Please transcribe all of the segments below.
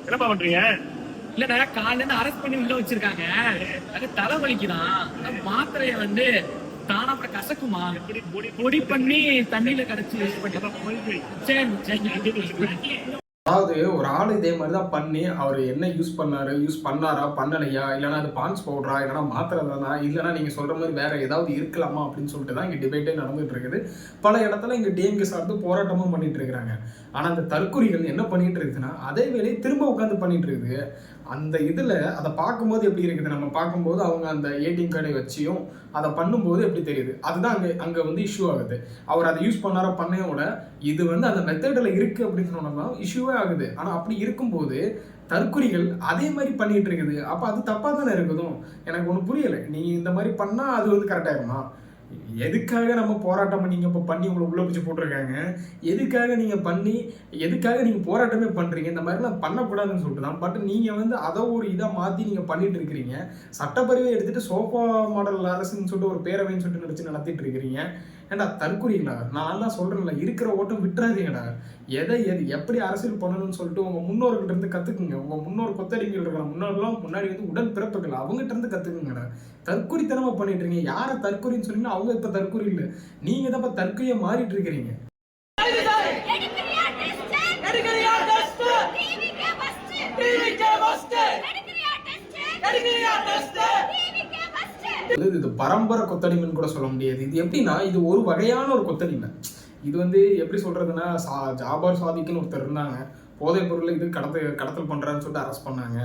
என்னப்பா பண்றீங்க? இல்லடா காலையில இருந்து அரெஸ்ட் பண்ணி உள்ள வச்சிருக்காங்க. அது தலைவலிக்குதான். மாத்திரைய வந்து தானா அப்புறம் கசக்குமா பொடி பண்ணி தண்ணியில கரைச்சி யூஸ் பண்ணி. சரி. அதாவது ஒரு ஆள் இதே மாதிரி தான் பண்ணி அவர் என்ன யூஸ் பண்ணாரு, யூஸ் பண்ணாரா, பண்ணலையா, இல்லைனா அது பான்ஸ் பவுடரா, இல்லைனா மாத்திரை தானா, இல்லைனா நீங்கள் சொல்கிற மாதிரி வேற ஏதாவது இருக்கலாமா அப்படின்னு சொல்லிட்டு தான் இங்கே டிபேட்டே நடந்துட்டு இருக்குது. பல இடத்துல இங்கே டிஎம்கே சார்ந்து போராட்டமும் பண்ணிட்டு இருக்கிறாங்க. ஆனால் அந்த தற்கொலைகள் என்ன பண்ணிட்டு இருக்குதுன்னா அதே வேலையை திரும்ப உட்காந்து பண்ணிட்டு இருக்குது. அந்த இதில் அதை பார்க்கும்போது எப்படி இருக்குது, நம்ம பார்க்கும்போது அவங்க அந்த ஏடிஎம் கார்டை வச்சியும் அதை பண்ணும்போது எப்படி தெரியுது, அதுதான் அங்கே வந்து இஷ்யூ ஆகுது. அவர் அதை யூஸ் பண்ணாரோ பண்ணையோட இது வந்து அந்த மெத்தடில் இருக்குது அப்படின்னு சொன்னோம்னா இஷ்யூவே ஆகுது. ஆனால் அப்படி இருக்கும்போது தற்கொலைகள் அதே மாதிரி பண்ணிட்டு இருக்குது. அப்போ அது தப்பாக தானே இருக்குதும். எனக்கு ஒன்றும் புரியலை. நீங்கள் இந்த மாதிரி பண்ணால் அது வந்து கரெக்டாகுமா? எதுக்காக நம்ம போராட்டம் பண்ணி இப்போ பண்ணி உங்களை உள்ள பிடிச்சி போட்டிருக்காங்க? எதுக்காக நீங்கள் பண்ணி எதுக்காக நீங்கள் போராட்டமே பண்ணுறீங்க? இந்த மாதிரிலாம் பண்ணக்கூடாதுன்னு சொல்லிட்டு தான். பட் நீங்கள் வந்து அதை ஒரு இதாக மாற்றி நீங்கள் பண்ணிட்டு இருக்கிறீங்க. சட்டப்பேரவையை எடுத்துகிட்டு சோஃபா மாடல் அரசுன்னு சொல்லிட்டு ஒரு பேரவைன்னு சொல்லிட்டு நினச்சி நடத்திட்டு இருக்கிறீங்க. ஏன்டா தற்கொலைங்களா? நான் தான் சொல்கிறேன்ல, இருக்கிற ஓட்டம் விட்டுறாதீங்கடா. எது எப்படி அரசியல் பண்ணணும்னு சொல்லிட்டு உங்கள் முன்னோர்கிட்ட இருந்து கற்றுக்குங்க. உங்கள் முன்னோர் கொத்தடிகள் இருக்கிற முன்னோர்லாம் முன்னாடி வந்து உடன் பிறப்புகள் அவங்ககிட்ட இருந்து கற்றுக்குங்கடா. தற்கொலைத்தனமா பண்ணிட்டு இருக்கீங்க. யாரை தற்கொலைன்னு சொன்னீங்கன்னா அவங்க இப்போ தற்கொலை இல்லை, நீங்கள் தான் இப்போ தற்கொலையை மாறிட்டு இருக்கிறீங்க. இது பரம்பரை கொத்தடிமைன்னு கூட சொல்ல முடியாது. இது எப்படின்னா இது ஒரு வகையான ஒரு கொத்தடிமை. இது வந்து எப்படி சொல்றதுன்னா ஜாபர் சாதிக்குன்னு ஒருத்தர் இருந்தாங்க. போதைப் பொருள் இது கடத்தல் பண்ணுறான்னு சொல்லிட்டு அரெஸ்ட் பண்ணாங்க.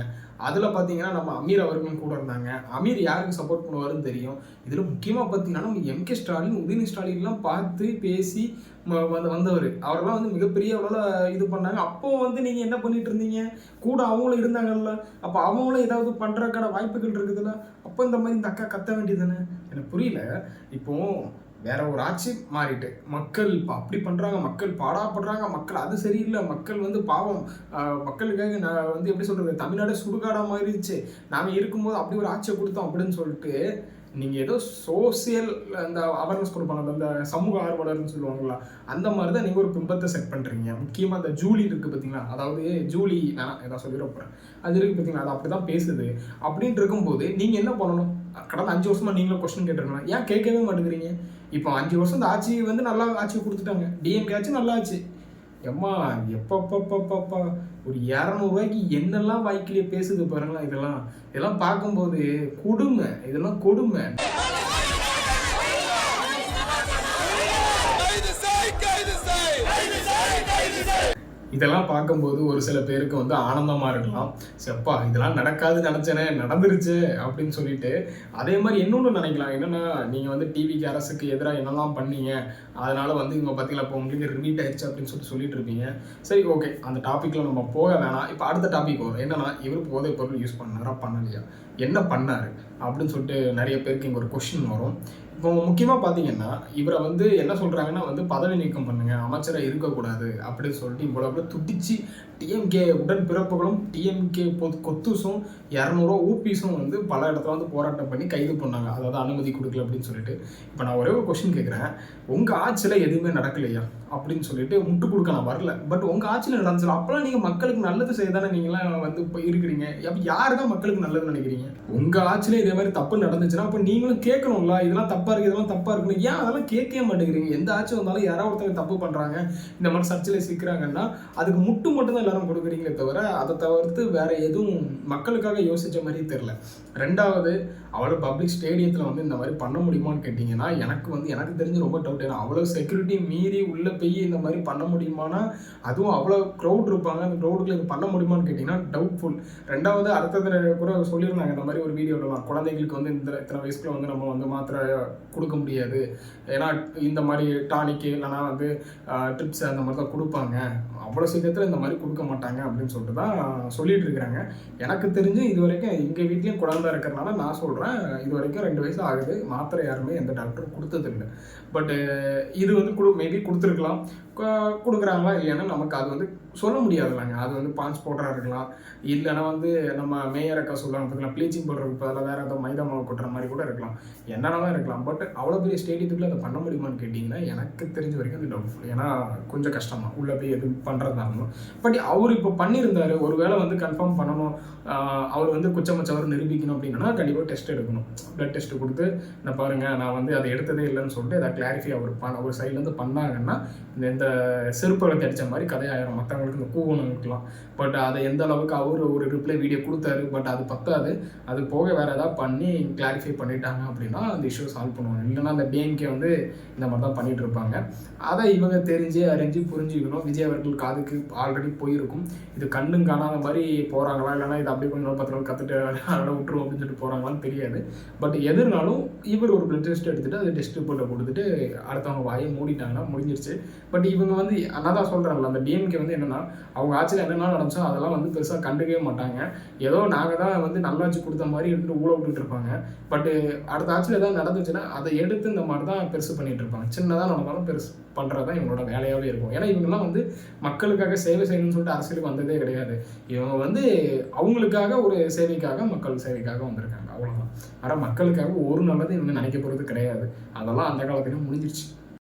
அதில் பார்த்தீங்கன்னா நம்ம அமீர் அவர்களும் கூட இருந்தாங்க. அமீர் யாருக்கு சப்போர்ட் பண்ணுவாருன்னு தெரியும். இதில் முக்கியமாக பார்த்தீங்கன்னா நம்ம எம்கே ஸ்டாலின், உதயநிதி ஸ்டாலின்லாம் பார்த்து பேசி வந்தவர். அவரெல்லாம் வந்து மிகப்பெரிய அளவில் இது பண்ணாங்க. அப்போ வந்து நீங்கள் என்ன பண்ணிட்டு இருந்தீங்க? கூட அவங்களும் இருந்தாங்கல்ல. அப்போ அவங்களும் ஏதாவது பண்ணுறதுக்கான வாய்ப்புகள் இருக்குதுல்ல. அப்போ இந்த மாதிரி இந்த அக்கா கத்த வேண்டியது தானே? எனக்கு புரியல. இப்போது வேற ஒரு ஆட்சி மாறிட்டு மக்கள் இப்போ அப்படி பண்ணுறாங்க, மக்கள் பாடாப்படுறாங்க, மக்கள் அது சரியில்லை, மக்கள் வந்து பாவம், மக்களுக்காக நான் வந்து எப்படி சொல்கிறது, தமிழ்நாடு சுடுகாடாக மாறிடுச்சு, நாம் இருக்கும்போது அப்படி ஒரு ஆட்சியை கொடுத்தோம் அப்படின்னு சொல்லிட்டு நீங்கள் ஏதோ சோசியல் அந்த அவேர்னஸ் கொடுப்பாங்க, அந்த சமூக ஆர்வலர்னு சொல்லுவாங்களா, அந்த மாதிரி தான் நீங்கள் ஒரு பிம்பத்தை செட் பண்ணுறீங்க. முக்கியமாக அந்த ஜூலி இருக்குது பார்த்தீங்களா, அதாவது ஜூலி நான் ஏதாவது சொல்லிட போகிறேன், அது இருக்குது பார்த்தீங்களா, அது அப்படி தான் பேசுது. அப்படின்ட்டு இருக்கும்போது நீங்கள் என்ன பண்ணணும்? கடந்த 5 வருஷமாக நீங்களும் கொஸ்டின் கேட்டிருக்கலாம், ஏன் கேட்கவே மாட்டேங்கிறீங்க? இப்போ 5 வருஷம் இந்த ஆட்சி வந்து நல்லா ஆட்சி கொடுத்துட்டாங்க. டிஎம்கே ஆட்சி நல்லா ஆச்சு. எம்மா எப்பப்பப்பப்பப்பா ஒரு 200 ரூபாய்க்கு என்னெல்லாம் வாய்க்கிலேயே பேசுது பாருங்களா. இதெல்லாம் பார்க்கும்போது கொடுமை, இதெல்லாம் கொடுமை. இதெல்லாம் பார்க்கும்போது ஒரு சில பேருக்கு வந்து ஆனந்தமாக இருக்கலாம். செப்பா இதெல்லாம் நடக்காது நினச்சேனே, நடந்துருச்சு அப்படின்னு சொல்லிட்டு. அதே மாதிரி இன்னொன்று நினைக்கலாம், என்னென்னா நீங்கள் வந்து டிவிக்கு அரசுக்கு எதிராக என்னெல்லாம் பண்ணீங்க, அதனால் வந்து இவங்க பார்த்தீங்களா இப்போ உங்களுக்கு ரிமீட் ஆயிடுச்சு அப்படின்னு சொல்லிட்டு இருப்பீங்க. சரி, ஓகே, அந்த டாப்பிக்கில் நம்ம போக வேணாம். இப்போ அடுத்த டாபிக் வரும். என்னென்னா இவர் போதைப் பொருள் யூஸ் பண்ணாரா பண்ணலையா, என்ன பண்ணார் அப்படின்னு சொல்லிட்டு நிறைய பேருக்கு இங்கே ஒரு கொஸ்டின் வரும். இப்போ முக்கியமாக பார்த்தீங்கன்னா இவரை வந்து என்ன சொல்கிறாங்கன்னா வந்து பதவி நீக்கம் பண்ணுங்க, அமைச்சராக இருக்கக்கூடாது அப்படின்னு சொல்லிட்டு இவ்வளோ துடிச்சு டிஎம்கே உடன் பிறப்புகளும் டிஎம்கே கொத்துஸும் 200 ஊபிஸும் வந்து பல இடத்துல வந்து போராட்டம் பண்ணி கைது பண்ணாங்க, அதாவது அனுமதி கொடுக்கல அப்படின்னு சொல்லிட்டு. இப்போ நான் ஒரே ஒரு கொஸ்டின் கேட்குறேன், உங்கள் ஆட்சியில் எதுவுமே நடக்கலையா அப்படின்னு சொல்லிட்டு முட்டு கொடுக்க நான் வரல. பட் உங்கள் ஆட்சியில் நடந்துச்சு, அப்போலாம் நீங்கள் மக்களுக்கு நல்லது செய்தானே நீங்களாம் வந்து இப்போ இருக்கிறீங்க. அப்போ யார் தான் மக்களுக்கு நல்லது நினைக்கிறீங்க? உங்கள் ஆட்சியில் இதே மாதிரி தப்பு நடந்துச்சுன்னா அப்போ நீங்களும் கேட்கணும்ல, இதெல்லாம் தப்பாக இருக்குது, இதெல்லாம் தப்பாக இருக்குன்னு. ஏன் அதெல்லாம் கேட்கவே மாட்டேங்கிறீங்க? எந்த ஆட்சி வந்தாலும் யாராவது ஒருத்தவங்க தப்பு பண்ணுறாங்க, இந்த மாதிரி சர்ச்சையில் சிக்கிறாங்கன்னா அதுக்கு முட்டு மட்டும் தான் எல்லாரும் கொடுக்குறீங்களே தவிர அதை தவிர்த்து வேற எதுவும் மக்களுக்காக யோசிச்ச மாதிரி தெரியல. ரெண்டாவது, அவ்வளோ பப்ளிக் ஸ்டேடியத்தில் வந்து இந்த மாதிரி பண்ண முடியுமான்னு கேட்டிங்கன்னா எனக்கு தெரிஞ்சு ரொம்ப டவுட். ஏன்னா அவ்வளோ செக்யூரிட்டி மீறி உள்ளே போய் இந்த மாதிரி பண்ண முடியுமானா, அதுவும் அவ்வளோ க்ரௌட் இருப்பாங்க, அந்த க்ரௌடுக்குள்ள இது பண்ண முடியுமான்னு கேட்டிங்கன்னா டவுட்ஃபுல். ரெண்டாவது, அடுத்தது கூட சொல்லியிருந்தாங்க இந்த மாதிரி ஒரு வீடியோலாம், குழந்தைங்களுக்கு வந்து இத்தனை வயசுக்குள்ள வந்து நம்ம வந்து மாத்திரை கொடுக்க முடியாது, ஏன்னா இந்த மாதிரி டானிக்கு இல்லைனா வந்து ட்ரிப்ஸ் அந்த மாதிரி தான் கொடுப்பாங்க, அவ்வளோ சீக்கிரத்தில் இந்த மாதிரி கொடுக்க மாட்டாங்க அப்படின்னு சொல்லிட்டு தான் சொல்லிட்டு இருக்கிறாங்க. எனக்கு தெரிஞ்சு இது வரைக்கும் எங்கள் வீட்லேயும் குழந்தை இருக்கிறனால நான் சொல்கிறேன், இது வரைக்கும் 2 வயசு ஆகுது, மாத்திரை யாருமே எந்த டாக்டரும் கொடுத்ததில்லை. பட்டு இது வந்து மேபி கொடுத்துருக்கலாம், கொடுக்குறாங்களா இல்லையானா நமக்கு அது வந்து சொல்ல முடியாதுல்லங்க. அது வந்து பான்ஸ் பவுடரா இருக்கலாம், இல்லைன்னா வந்து நம்ம மேயர் அக்கா சொல்லுவாங்க பார்த்தீங்களா, ப்ளீச்சிங் பவுடருக்கு பதிலாக வேறு ஏதாவது மைதா மாவு கொட்டுற மாதிரி கூட இருக்கலாம், என்னென்னலாம் இருக்கலாம். பட் அவ்வளோ பெரிய ஸ்டேடியத்துக்குள்ளே அதை பண்ண முடியுமான்னு கேட்டிங்கன்னா எனக்கு தெரிஞ்ச வரைக்கும் அது டவுட்ஃபுல். ஏன்னா கொஞ்சம் கஷ்டமாக உள்ளே போய் எது பண்ணுறதா இருந்தோம். பட் அவர் இப்போ பண்ணியிருந்தார், ஒரு வேளை வந்து கன்ஃபார்ம் பண்ணணும், அவர் வந்து குச்சமச்சவர் நிரூபிக்கணும் அப்படின்னா கண்டிப்பாக டெஸ்ட் எடுக்கணும். ப்ளட் டெஸ்ட் கொடுத்து நான் பாருங்கள் நான் வந்து அதை எடுத்ததே இல்லைன்னு சொல்லிட்டு அதை கிளாரிஃபை அவர் சைட்லேருந்து பண்ணாங்கன்னா இந்த செருப்பு வளர்த்து அடித்த மாதிரி கதையாயிரும் மற்றவங்களுக்கு, இந்த கூவணுங்களுக்குலாம். பட் அதை எந்த அளவுக்கு அவர் ஒரு ரிப்ளை வீடியோ கொடுத்தாரு, பட் அது பத்தாது. அது போக வேறு ஏதாவது பண்ணி கிளாரிஃபை பண்ணிட்டாங்க அப்படின்னா அந்த இஷ்யூ சால்வ் பண்ணுவாங்க. இல்லைன்னா அந்த டிஎம்கே வந்து இந்த மாதிரி தான் பண்ணிகிட்டு இருப்பாங்க. அதை இவங்க தெரிஞ்சு அறிஞ்சு புரிஞ்சுக்கணும். விஜய் அவர்கள் காதுக்கு ஆல்ரெடி போயிருக்கும். இது கண்ணும் காணாத மாதிரி போகிறாங்களா, இல்லைனா இது அப்படியே கொஞ்சம் 10 நாள் கற்றுட்டு அதனால் விட்டுருவோம் அப்படின்னு சொல்லிட்டு போகிறாங்களான்னு தெரியாது. பட் எதுனாலும் இவர் ஒரு பிளட் டெஸ்ட் எடுத்துகிட்டு அது டெஸ்ட் ரிப்போர்ட்டை கொடுத்துட்டு அடுத்தவங்க வாயை மூடிட்டாங்கன்னா முடிஞ்சிருச்சு. பட் இவங்க வந்து நான் தான் சொல்கிறேன்ல, அந்த டிஎம்கே வந்து என்னென்னா அவங்க ஆட்சியில் என்னென்ன நடந்துச்சோ அதெல்லாம் வந்து பெருசாக கண்டுக்கவே மாட்டாங்க. ஏதோ நாங்கள் தான் வந்து நல்லாட்சி கொடுத்த மாதிரி இருந்துட்டு ஊழ விட்டுட்டு இருப்பாங்க. பட் அடுத்த ஆட்சியில் ஏதாவது நடந்துச்சுன்னா அதை எடுத்து இந்த மாதிரி தான் பெருசு பண்ணிகிட்டு இருப்பாங்க. சின்னதாக நடந்தாலும் பெருசு பண்ணுறது தான் இவங்களோட வேலையாகவே இருக்கும். ஏன்னா இவங்கெல்லாம் வந்து மக்களுக்காக சேவை செய்யணும்னு சொல்லிட்டு அரசியலுக்கு வந்ததே கிடையாது. இவங்க வந்து அவங்களுக்காக ஒரு சேவைக்காக, மக்கள் சேவைக்காக வந்திருக்காங்க, அவ்வளோதான். ஆனால் மக்களுக்காக ஒரு நல்லது இவங்க நினைக்க போகிறது கிடையாது. அதெல்லாம் அந்த காலத்துலேயும் முடிஞ்சிருச்சு.